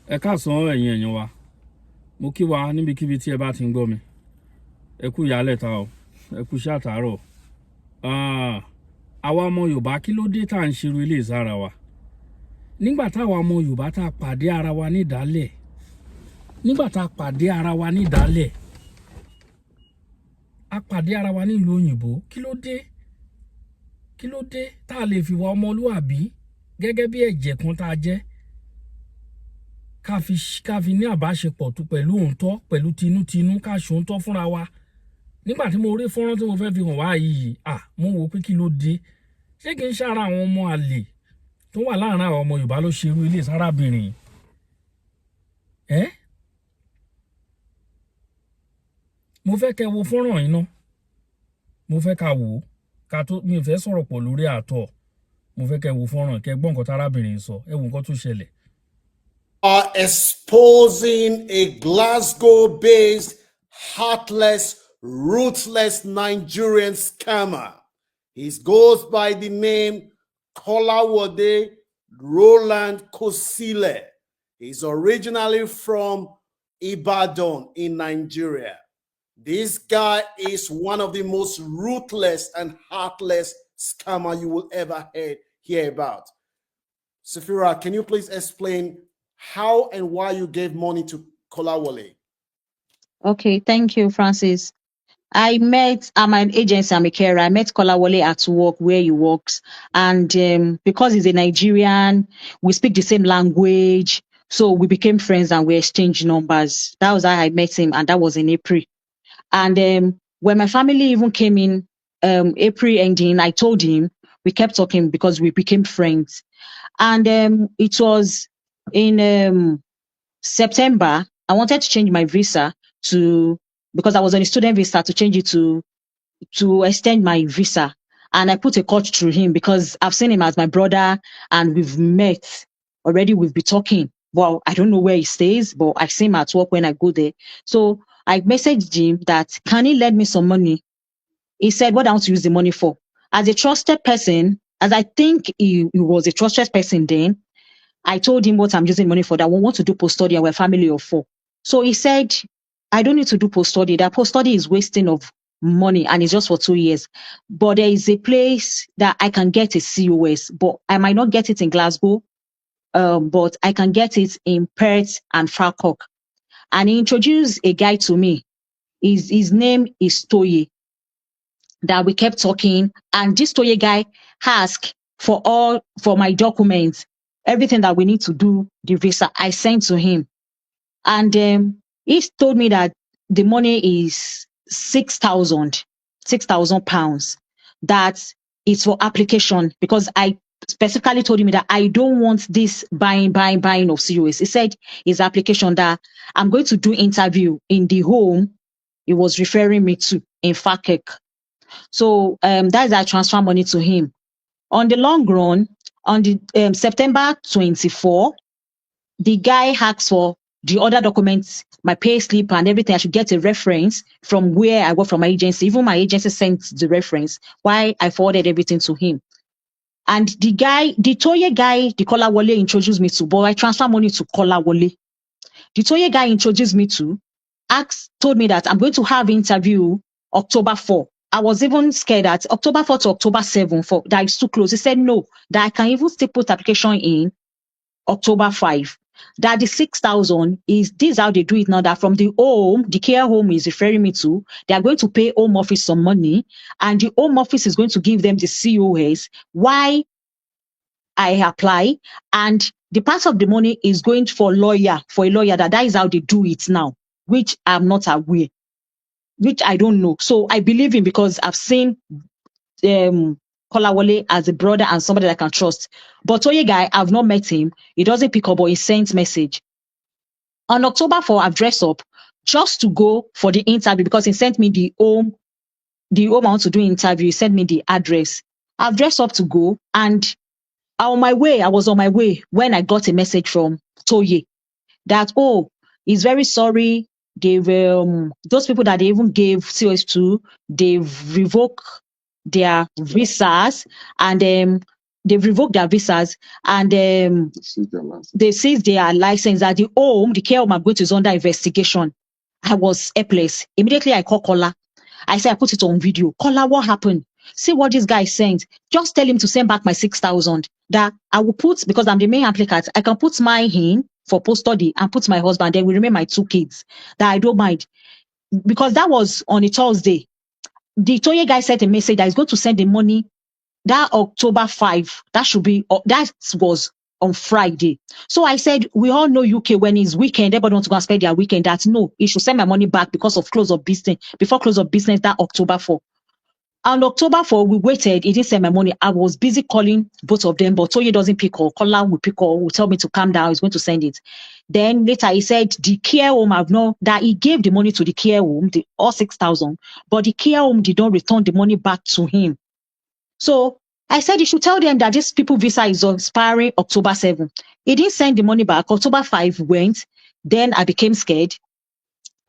Ẹ káàsán ẹ̀yin èèyàn wa. Mo kí wa níbikíbi tí ẹ bá ti ń gbọ́ mi. Ẹ kú ìyálẹ̀ta o. Ẹ kú iṣẹ́ àtàárọ̀. Àwa ọmọ Yorùbá kí ló dé tá à ń ṣerú ilé ìsára wa? Nígbà táwa ọmọ Yorùbá tá a pàdé ara wa ní ìdálẹ̀. Nígbà tá a pàdé ara wa ní ìdálẹ̀. A pàdé ara wa ní ìlú òyìnbó. Kí ló dé? Kí ló dé tá a lè fi wá ọmọlúwàbí gẹ́gẹ́ bí ẹ̀jẹ̀ kan tá a jẹ́? Ká fi ní àbáṣepọ̀ tó pẹ̀lú òǹtọ́ pẹ̀lú tinútinú ká ṣòǹtọ́ fúnra wa. Nígbà tí mo rí fọ́nrán tí mo fẹ́ fi hàn wá yìí, mo wò pé kí ló dé? Ṣé kì í ṣára àwọn ọmọ àlè tó wà láàárín àwọn ọmọ Yorùbá ló ṣerú ilé sárábìnrin? Mo fẹ́ kẹ́ wo fọ́nrán yìí ná. Mo fẹ́ ká wò ó mi ò fẹ́ sọ̀rọ̀ pọ̀ lórí àtọ̀. Mo fẹ́ kẹ́ wo fọ́nrán kẹ́ gbọ́ nǹkan tárábìnrin sọ. Ẹ wo nǹkan tó ṣẹlẹ̀. Are exposing a Glasgow-based, heartless, ruthless Nigerian scammer. He goes by the name Kolawode Roland Kosile. He's originally from Ibadan in Nigeria. This guy is one of the most ruthless and heartless scammer you will ever hear about. Safira, can you please explain how and why you gave money to Kolawole? Okay, thank you, Francis. I'm an agency, I'm a carer. I met Kolawole at work where he works. And because he's a Nigerian, we speak the same language. So we became friends and we exchanged numbers. That was how I met him, and that was in April. And when my family even came in April ending, I told him, we kept talking because we became friends. And it was in September, I wanted to change my visa because I was on a student visa, to change it to extend my visa. And I put a coach through him because I've seen him as my brother and we've met already. We've been talking. Well, I don't know where he stays, but I see him at work when I go there. So I messaged him that, can he lend me some money? He said, what I want to use the money for? As a trusted person, as I think he was a trusted person then, I told him what I'm using money for, that we want to do post-study and we're a family of 4. So he said, I don't need to do post-study. That post-study is wasting of money and it's just for 2 years. But there is a place that I can get a COS, but I might not get it in Glasgow, but I can get it in Perth and Falkirk. And he introduced a guy to me. His name is Toye. That we kept talking, and this Toye guy asked for my documents, everything that we need to do the visa. I sent to him, and he told me that the money is 6,000 pounds. That it's for application, because I specifically told him that I don't want this buying of COS. He said his application, that I'm going to do interview in the home he was referring me to in Falkirk. So that is I transfer money to him. On the long run, on the September 24, the guy asked for the other documents, my pay slip and everything. I should get a reference from where I work, from my agency. Even my agency sent the reference, why I forwarded everything to him. And the Toye guy, the Kolawole introduced me to, but I transfer money to Kolawole. The Toye guy introduced me to, told me that I'm going to have interview October 4. I was even scared that October 4 to October 7, that is too close. He said no, that I can even still put application in October 5. That the 6,000 is, this is how they do it now, that from the home, the care home is referring me to, they are going to pay home office some money, and the home office is going to give them the COS. Why I apply, and the part of the money is going for a lawyer, that is how they do it now, which I'm not aware, which I don't know. So I believe him because I've seen Kolawole as a brother and somebody that I can trust. But Toye guy, I've not met him. He doesn't pick up, but he sends message. On October 4, I've dressed up just to go for the interview because he sent me the home I want to do interview. He sent me the address. I've dressed up to go, and I was on my way when I got a message from Toye that, he's very sorry. They've those people that they even gave COS to, they've revoked their visas, and they've revoked their visas, and they seized their license. At the care home I'm going to is under investigation. I was helpless. Immediately I called Kola. I said, I put it on video. Kola, what happened? See what this guy sent. Just tell him to send back my 6,000. That I will put, because I'm the main applicant, I can put mine in for post-study and put my husband. Then we remain my 2 kids. That I don't mind. Because that was on a Thursday. The Toye guy sent a message that he's going to send the money that October 5. That was on Friday. So I said, we all know UK when it's weekend, everybody wants to go and spend their weekend. That no, he should send my money back because of close of business, before close of business that October 4. On October 4, we waited. He didn't send my money. I was busy calling both of them, but Toye doesn't pick up. Kola will pick up, will tell me to calm down. He's going to send it. Then later he said the care home have known that he gave the money to the care home, all 6,000, but the care home did not return the money back to him. So I said he should tell them that this people visa is expiring October 7. He didn't send the money back. October 5 went. Then I became scared.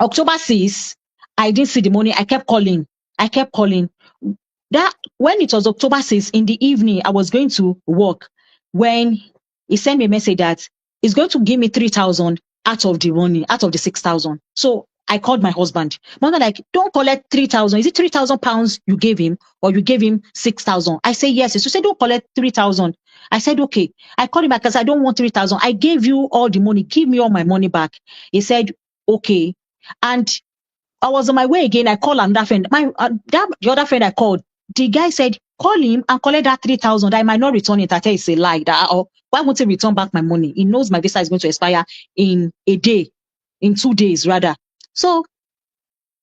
October 6, I didn't see the money. I kept calling. That when it was October 6 in the evening, I was going to work when he sent me a message that he's going to give me 3,000 out of the money, out of the 6,000. So I called my husband. Mother, like, don't collect 3,000. Is it 3,000 pounds you gave him, or you gave him 6,000? I say yes. So said, don't collect 3,000. I said, okay. I called him back because I don't want 3,000. I gave you all the money. Give me all my money back. He said, okay. And I was on my way again. I called another friend. The other friend I called, the guy said, call him and collect that 3,000. I might not return it. I tell you it's a lie. Why won't he return back my money? He knows my visa is going to expire in a day, in 2 days rather. So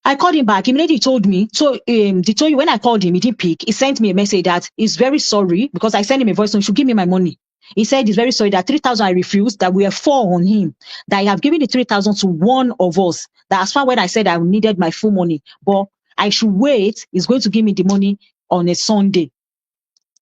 I called him back. Immediately he told me. So when I called him, he didn't pick. He sent me a message that he's very sorry because I sent him a voice note. He should give me my money. He said he's very sorry that 3,000 I refused, that we are 4 on him, that I have given the 3,000 to one of us. That as far when I said I needed my full money, but I should wait. He's going to give me the money on a Sunday.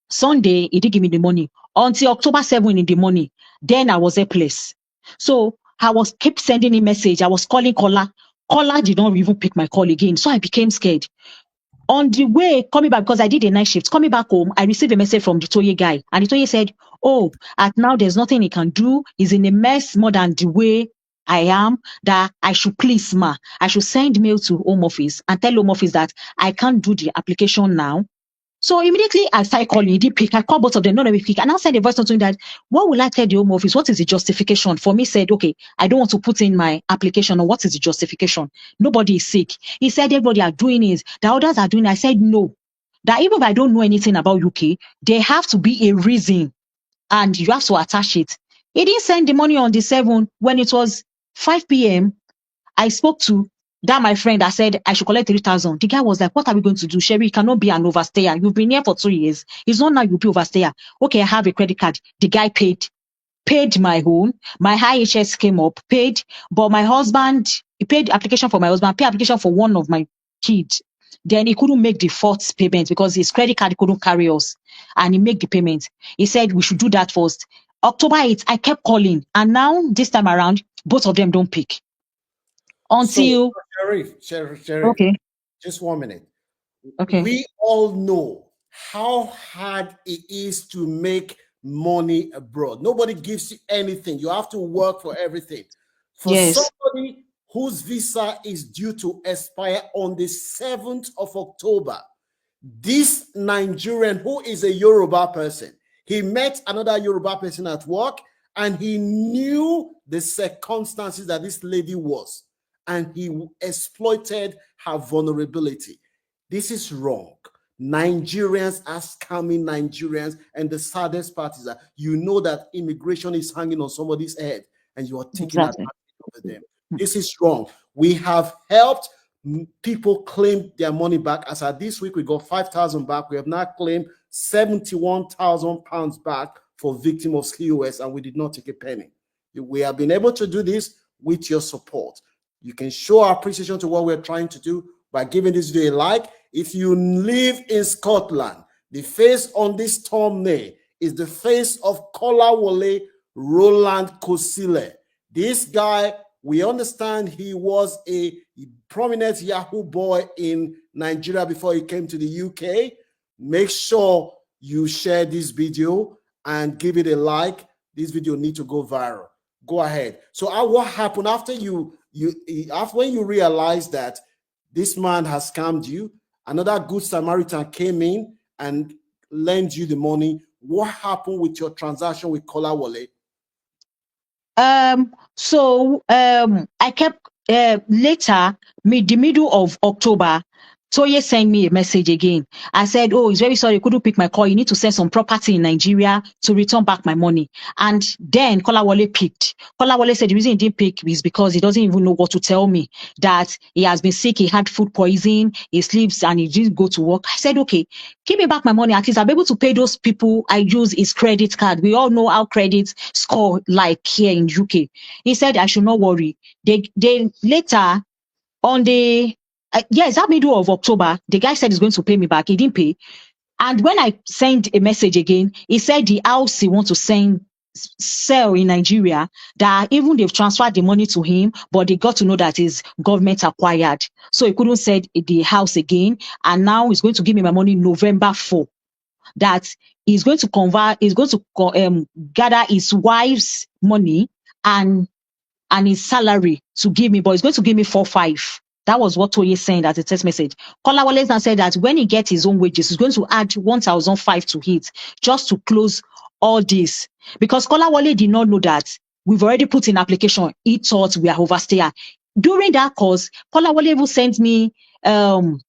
Sunday, he did give me the money until October 7 in the morning. Then I was helpless. So I was kept sending him message. I was calling Kola. Kola did not even pick my call again. So I became scared. On the way coming back, because I did a night shift, coming back home, I received a message from the Toye guy. And the Toye said, oh, at now there's nothing he can do. He's in a mess more than the way I am, that I should please ma. I should send mail to Home Office and tell Home Office that I can't do the application now. So immediately I started calling, he did pick. I called both of them, none of them pick. And I sent a voice note to him that, what will I tell the Home Office? What is the justification? For me, said, okay, I don't want to put in my application, or what is the justification? Nobody is sick. He said, everybody are doing it. The others are doing it. I said, no. That even if I don't know anything about UK, there have to be a reason, and you have to attach it. He didn't send the money on the 7th. When it was 5 p.m., I spoke to that my friend. I said I should collect 3,000. The guy was like, what are we going to do? Sherry, you cannot be an overstayer. You've been here for 2 years. It's not now you'll be overstayer. Okay, I have a credit card. The guy paid my own. My IHS came up, paid, but my husband, he paid application for my husband, paid application for one of my kids. Then he couldn't make the 4th payment because his credit card couldn't carry us. And he made the payment. He said we should do that first. October 8th, I kept calling. And now, this time around, both of them don't pick. Until Sheriff, okay, just 1 minute. okay, We all know how hard it is to make money abroad. Nobody gives you anything. You have to work for everything. For somebody whose visa is due to expire on the 7th of October, this Nigerian who is a Yoruba person, he met another Yoruba person at work and he knew the circumstances that this lady was, and he exploited her vulnerability. This is wrong. Nigerians are scamming Nigerians, and the saddest part is that you know that immigration is hanging on somebody's head and you are taking advantage of them. This is wrong. We have helped people claim their money back. As of this week, we got 5,000 back. We have now claimed 71,000 pounds back for victims of COS, and we did not take a penny. We have been able to do this with your support. You can show our appreciation to what we're trying to do by giving this video a like. If you live in Scotland, the face on this thumbnail is the face of Kolawole Roland Kosile. This guy, we understand he was a prominent Yahoo boy in Nigeria before he came to the UK. Make sure you share this video and give it a like. This video need to go viral. Go ahead. So what happened after after when you realize that this man has scammed you, another good Samaritan came in and lent you the money? What happened with your transaction with Kolawole? I kept later, the middle of October, Toye sent me a message again. I said, "Oh, he's very sorry, couldn't pick my call. You need to sell some property in Nigeria to return back my money." And then Kolawole picked. Kolawole said the reason he didn't pick is because he doesn't even know what to tell me. That he has been sick, he had food poisoning, he sleeps and he didn't go to work. I said, "Okay, give me back my money. At least I'll be able to pay those people I use his credit card." We all know how credit score like here in UK. He said I should not worry. They later on the yes, that middle of October, the guy said he's going to pay me back. He didn't pay. And when I sent a message again, he said the house he wants to sell in Nigeria, that even they've transferred the money to him, but they got to know that it's government acquired. So he couldn't sell the house again. And now he's going to give me my money November 4. That he's going to gather his wife's money and his salary to give me, but he's going to give me 4-5. That was what Toye sent as a text message. Kolawole now said that when he gets his own wages, he's going to add 1,005 to it just to close all this. Because Kolawole did not know that we've already put in application. He thought we are overstayer. During that course, Kolawole even sent me one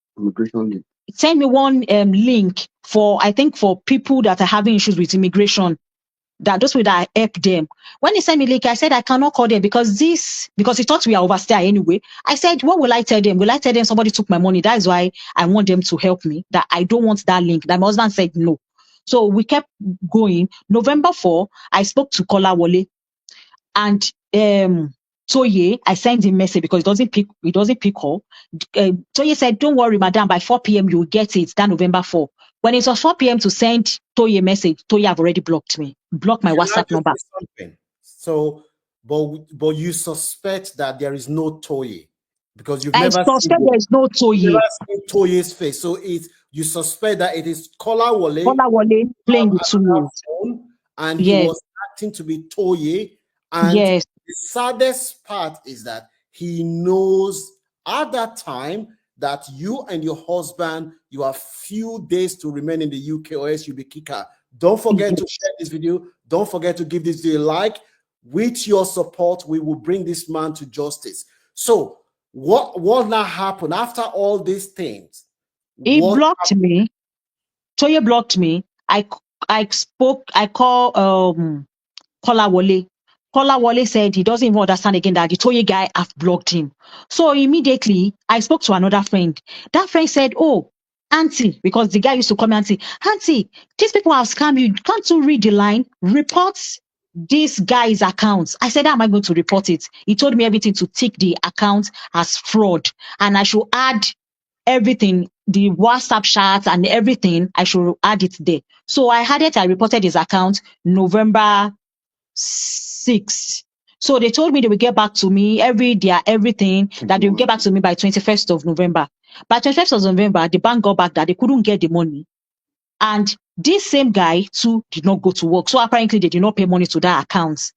link for people that are having issues with immigration, that those people that help them. When he sent me link, I said I cannot call them because he thought we are overstay anyway. I said, what will I tell them? Will I tell them somebody took my money? That is why I want them to help me. That I don't want that link. That my husband said no. So we kept going. November 4, I spoke to Kolawole and Toye. I sent him message because he doesn't pick call. Toye said, don't worry, madam, by 4 p.m. you will get it. That November 4. When it was 4 p.m. to send Toye a message, Toye have already blocked me, blocked my WhatsApp number. So, but you suspect that there is no Toye because I suspect there is no Toye. You've never seen Toye's face. So you suspect that it is Kolawole playing with 2 words. And he was acting to be Toye. And yes, the saddest part is that he knows at that time that you and your husband, you have few days to remain in the UK or else you'll be kicked out. Don't forget to share this video. Don't forget to give this video a like. With your support, we will bring this man to justice. So what now happened after all these things? He blocked me. Toye blocked me. I called Kolawole. Kolawole said he doesn't even understand again that the Toye guy have blocked him. So immediately I spoke to another friend. That friend said, "Oh, auntie," because the guy used to call me auntie, these people have scammed you. Can't you read the line? Report this guy's account. I said, how am I going to report it? He told me everything to tick the account as fraud. And I should add everything, the WhatsApp chats and everything, I should add it there. So I reported his account November 6. So they told me they will get back to me everything, that they will get back to me by 21st of November. By 21st of November, the bank got back that they couldn't get the money. And this same guy too did not go to work. So apparently they did not pay money to that account.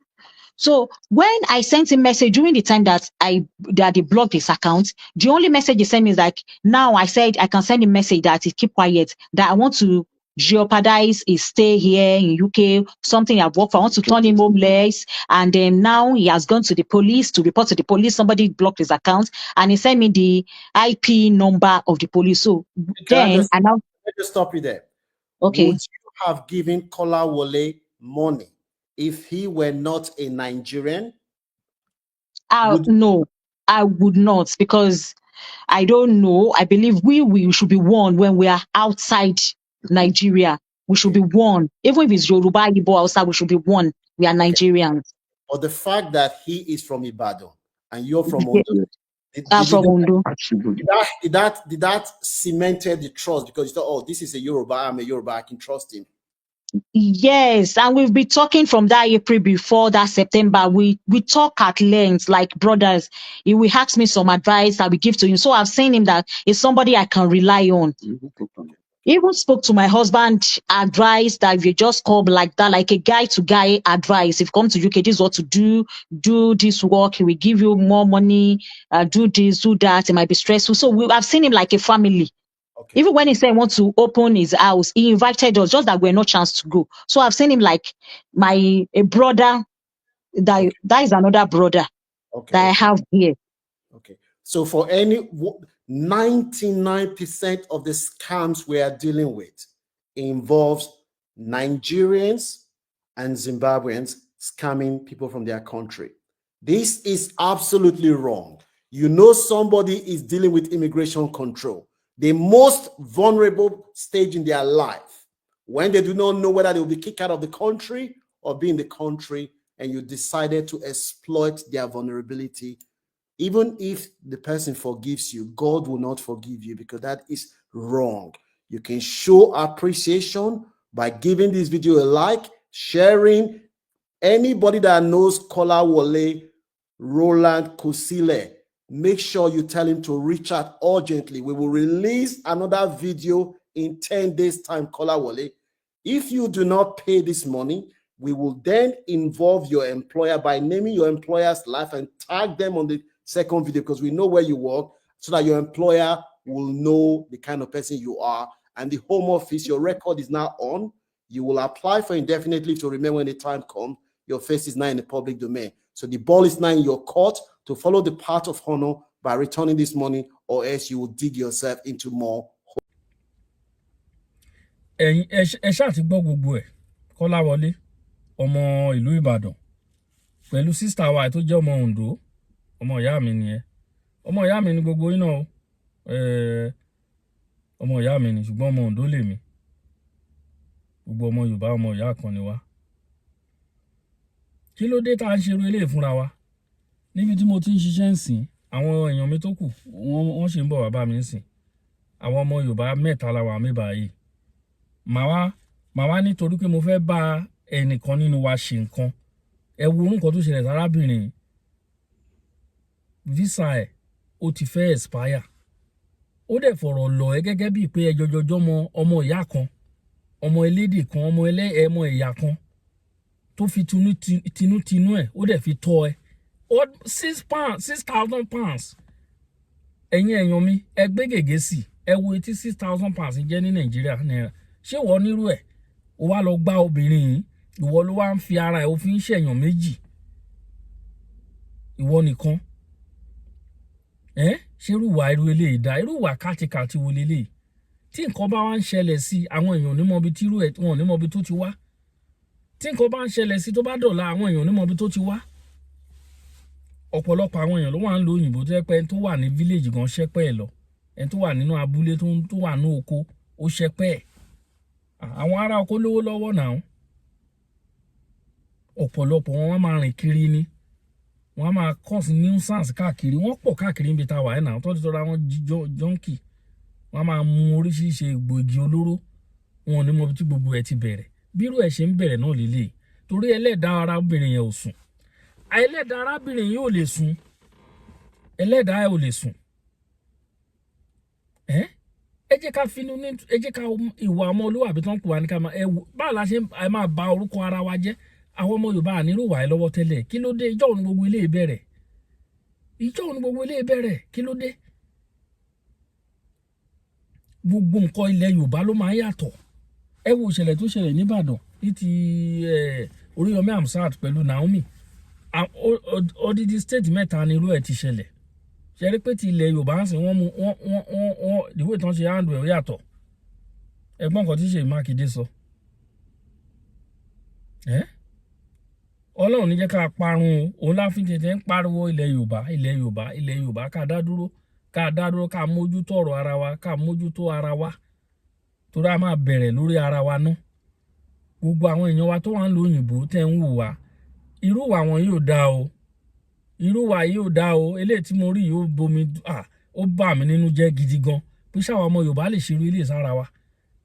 So when I sent him message during the time that they blocked his account, the only message he sent me is like, now I said I can send him message that he keep quiet, that I want to jeopardize his stay here in UK, something I've worked for. I want to turn him homeless. And then now he has gone to the police to report to the police. Somebody blocked his account and he sent me the IP number of the police. So let me just stop you there. Okay. Would you have given Kolawole money if he were not a Nigerian? No, I would not, because I don't know. I believe we should be warned when we are outside Nigeria. We should be warned. Even if it's Yoruba, Igbo, outside, we should be warned. We are Nigerians. But the fact that he is from Ibadan and you're from Ondo, did that cemented the trust because you thought, oh, this is a Yoruba, I'm a Yoruba, I can trust him? Yes, and we've been talking from that April before that September. We talk at length like brothers. He will ask me some advice I will give to him. So I've seen him that is somebody I can rely on. even spoke to my husband, advice that if you just come like that, like a guy to guy advice, if you come to UK, this is what to do this work, he will give you more money, do this, do that, it might be stressful. So I've seen him like a family. Okay. Even when he said he wants to open his house, he invited us, just that we had no chance to go. So I've seen him like a brother, that is another brother Okay. that I have here. Okay. So for 99% of the scams we are dealing with involves Nigerians and Zimbabweans scamming people from their country. This is absolutely wrong. You know somebody is dealing with immigration control, the most vulnerable stage in their life, when they do not know whether they will be kicked out of the country or be in the country, and you decided to exploit their vulnerability. Even if the person forgives you, God will not forgive you, because that is wrong. You can show appreciation by giving this video a like, sharing. Anybody that knows Kolawole Roland Kusile, make sure you tell him to reach out urgently. We will release another video in 10 days time, Kolawole. If you do not pay this money, we will then involve your employer by naming your employer's life and tag them on the second video, because we know where you work, so that your employer will know the kind of person you are. And the Home Office, your record is now on. You will apply for indefinite leave to remain when the time comes. Your face is now in the public domain. So the ball is now in your court to follow the path of honor by returning this money, or else you will dig yourself into more. Ẹ ṣáà ti gbọ́ gbogbo ẹ̀, Kọ́láwọlé ọmọ ìlú Ìbàdàn pẹ̀lú sísítà wa tó jẹ́ ọmọ Oǹdó, ọmọ ìyá mi nìyẹn. Ọmọ ìyá mi ni gbogbo yín náà o. Ọmọ ìyá mi ni, ṣùgbọ́n ọmọ Oǹdó lèmi. Gbogbo ọmọ Yorùbá ọmọ ìyá kan ni wá. Kí ló dé tá à ń ṣerú eléyìí fúnra wa? Níbi tí mo ti ń ṣiṣẹ́ ń sìn, àwọn èèyàn mi tó kù, wọ́n ṣe ń bọ̀ wá bá mi ń sìn. Àwọn ọmọ Yorùbá mẹ́ta la wà mí báyìí. Màá wá nítorí pé mo fẹ́ bá ẹnìkan nínú wa ṣe nǹkan. Ẹ wo nǹkan tó ṣẹlẹ̀ sárábìnrin. Visa ẹ̀ ó ti fẹ́ expire. Ó dẹ̀ fọ̀rọ̀ lọ ẹ́ gẹ́gẹ́ bíi pé ẹjọ́jọ́jọ́ ọmọ ìyá kan, ọmọ elédè kan, ọmọ ẹ̀yà kan tó fi tinútinú ẹ̀, ó dẹ̀ fi tọ́ ẹ. £6,000. Ẹ̀yin èèyàn mi, ẹ gbé gègé sí, ẹ wo etí £6,000 jẹ́ ní Nàìjíríà náírà. Ṣé wọ́n nírú ẹ̀? Ó wá lọ gbá obìnrin yìí, ìwọ ló wá ń fi ara ẹ̀ ó fi ń ṣẹ̀yàn méjì. Ìwọ nìkan. Ṣé irúwà irú eléyìí dá? Irúwà kátikàti wo leléyìí? Tí nǹkan bá wá ń ṣẹlẹ̀ sí, àwọn èèyàn ò ní mọ ibi tí irú ẹ̀, wọn ò ní mọ ibi tó ti wá. Tí nǹkan bá ń ṣẹlẹ̀ sí tó bá dọ̀la, àwọn èèyàn ò ní mọ ibi tó ti wá. Ọ̀pọ̀lọpọ̀ àwọn èèyàn ló wà ń lo òyìnbó tó jẹ́ pé ẹni tó wà ní village gan ṣẹ́pẹ́ ẹ̀ lọ. Ẹni tó wà nínú abúlé tó wà ní oko, ó ṣẹ́pẹ́ ẹ̀. Àwọn ará oko lówó lọ́wọ́ náà. Ọ̀pọ̀lọpọ̀ wọn máa rìn kiri ni. Wọ́n máa cause nuisance káàkiri. Wọ́n pọ̀ káàkiri níbi tá a wà ẹ̀ náà. Tó ti tọ́ra wọn junkie. Wọ́n máa mu oríṣiríṣi egbògi olóró. Wọn ò ní mọ ibi tí gbogbo ẹ̀ ti bẹ̀rẹ̀. Bí irú ẹ̀ ṣe ń bẹ̀rẹ̀ náà lélẹ̀. Torí ẹlẹ́dàá arábìnrin yẹn ò sùn. Ẹlẹ́dàá arábìnrin yìí ò lè sùn. Ẹlẹ́dàá ẹ̀ ò lè sùn. Ẹ jẹ́ ká finú ní, ẹ jẹ́ ká ìwà ọmọlúwàbí tó ń pè wá ní ká máa báwo la ṣe máa ba orúkọ ara wa jẹ́. Àwọn ọmọ Yorùbá ànírúwà ẹ lọ́wọ́ tẹ́lẹ̀. Kí ló dé? Ìjọ́ òun gbogbo ilé ìbẹ̀rẹ̀. Kí ló dé? Gbogbo nǹkan ilẹ̀ Yorùbá ló máa yàtọ̀. Ẹ wo ìṣẹ̀lẹ̀ tó ṣẹlẹ̀ ní Ìbàdàn ní ti Oríyọmí Hamzat pẹ̀lú Naomi. Odidi state mẹ́ta ni irú ẹ̀ ti ṣẹlẹ̀. Ṣé rí pé ti ilẹ̀ Yorùbá ń sìn wọ́n ìwé tán ṣe handle ẹ̀ yàtọ̀. Ẹgbọ́n kan tí Ṣèyí Mákindé sọ. Ọlọ́run ní jẹ́ ká parun o. Òun láfi tètè ń pariwo ilẹ̀ Yorùbá ká dá dúró ká mójútó ọ̀rọ̀ ara wa, ká mójútó ara wa. Torí a máa bẹ̀rẹ̀ lórí ara wa náà. Gbogbo àwọn èèyàn wa tó wà ń lo òyìnbó tẹ́ ń wò wá. Irúwà wọn yóò dá o. Eléyìí tí mo rí yìí ó bà mí nínú jẹ́ gidi gan. Pé ṣáwa ọmọ Yorùbá lè ṣerú ilé sára wa.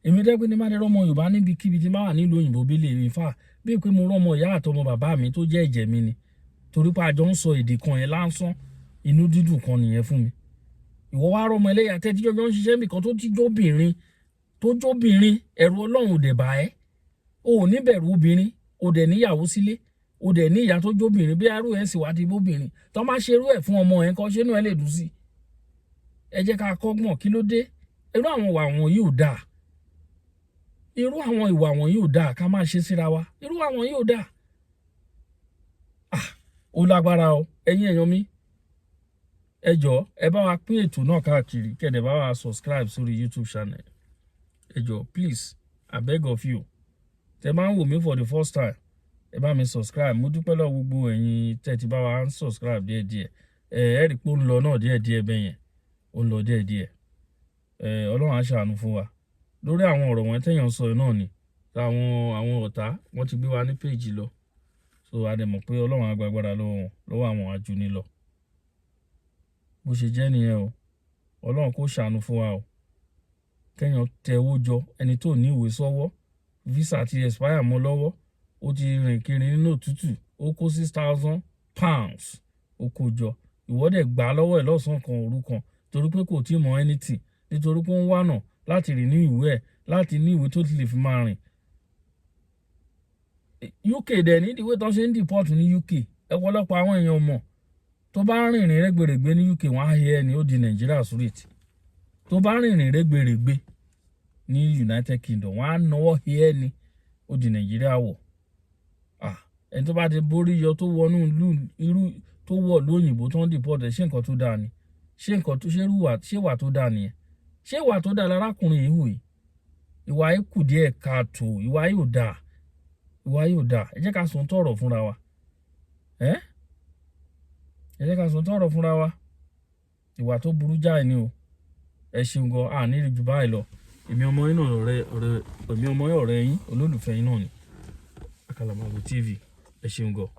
Èmi dẹ́ pé ní má dé rọ́mọ Yorùbá níbikíbi tí máa wà nílùú òyìnbó bí lè rí fà. Bí pé mo rọ́mọ ìyá àtọmọ bàbá mi tó jẹ́ ẹ̀jẹ̀ mi ni. Torí pé àjọ ń sọ èdè kan yẹn lásán. Inú dídùn kan nìyẹn fún mi. Ìwọ wá rọ́mọ ẹlẹ́yà tẹ́tí jọjọ́ ń ṣiṣẹ́ nìkan tó ti jóbìnrin. tó jóbìnrin ẹ̀rù Ọlọ́run ò dẹ̀ bá ẹ́ o ò ní bẹ̀rù obìnrin o dẹ̀ níyàwó sílé o dẹ̀ ní ìyá tó jóbìnrin bí arú ẹ̀ sì wá di bóbìnrin tó máa ṣerú ẹ̀ fún ọmọ ẹ̀ kọ́ ṣénú ẹ̀ lè dùn sí ẹ jẹ́ ká kọ́gbọ́n kí ló dé irú àwọn ìwà wọ̀nyí ò dáa irú àwọn ìwà wọ̀nyí ò dáa ká máa ṣe síra wa irú àwọn yìí ò dáa ó lágbára o ẹ̀yin èèyàn mi ẹ jọ̀ọ́ ẹ bá wa pín ètò náà káàkiri kẹ́dẹ̀ bá wa subscribe sórí YouTube channel ẹ jọ̀ọ́ please I beg of you tẹ́ máa ń wò mí for the first time ẹ bá mi subscribe mo dúpẹ́ lọ́wọ́ gbogbo ẹ̀yin tẹ́ ti bá wa ń subscribe díẹ̀díẹ̀ ẹ rí pé ó ń lọ náà díẹ̀díẹ̀ bẹ́ẹ̀ yẹn ó ń lọ díẹ̀díẹ̀ Ọlọ́run á ṣàánú fún wa lórí àwọn ọ̀rọ̀ wọn tẹ́yàn sọ náà ni àwọn ọ̀tá wọ́n ti gbé wa ní péjì lọ so a dẹ̀ mọ̀ pé Ọlọ́run á gbàgbára lọ́wọ́ àwọn ajuni lọ bó ṣe jẹ́ nìyẹn o Ọlọ́run kó ṣàánú fún wa o kẹ́yàn tẹ owó jọ ẹni tó ní ìwé sọ́wọ́ visa ti expire mọ́ lọ́wọ́ ó ti rìn kiri nínú òtútù ó kó £6,000 ó kó jọ ìwọ́dẹ̀ gbà lọ́wọ́ ẹ̀ lọ́sàn-án kan òru kan torí pé kò tí mọ anything nítorí pé ó ń wánà láti rìn ní ìwé ẹ̀ láti ní ìwé tó ti lè fi máa rìn UK dẹ̀ ní ìdíwé tó ṣe ń deport ní UK ọ̀pọ̀lọpọ̀ àwọn èèyàn mọ̀ tó bá rìnrìn rẹ́gbẹ̀rẹ̀gbẹ̀ ní UK wọ́n á yẹ ẹni ó di Nigeria straight tó bá rìnrìn rẹ́gbẹ̀rẹ̀gbẹ̀ ní United Kingdom wọ́n á náwó yẹ ẹni ó di Nigeria wọ̀ ẹni tó bá ti borí yọ tó wọnú irú tó wọ̀ lóyìnbó tó ń deport ẹ̀ ṣé nǹkan tó dáa ni ṣé nǹkan tó ṣé wà tó dáa nìyẹn ṣé ìwà tó dáa lárákùnrin yìí hù yìí ìwà yìí kù díẹ̀ káàtó ìwà yìí ò dáa ẹ jẹ́ ká sọ tọ̀rọ̀ fúnra wa ẹ jẹ́ ká sọ tọ̀rọ̀ fúnra wa ìwà tó burú jáì ni o ẹ ṣeun gan àní rí jù báyìí lọ èmi ọmọ yín náà ọ̀rẹ́ yín olólùfẹ́ yín náà ni Àkàlàmàgbò TV ẹ ṣeun gan.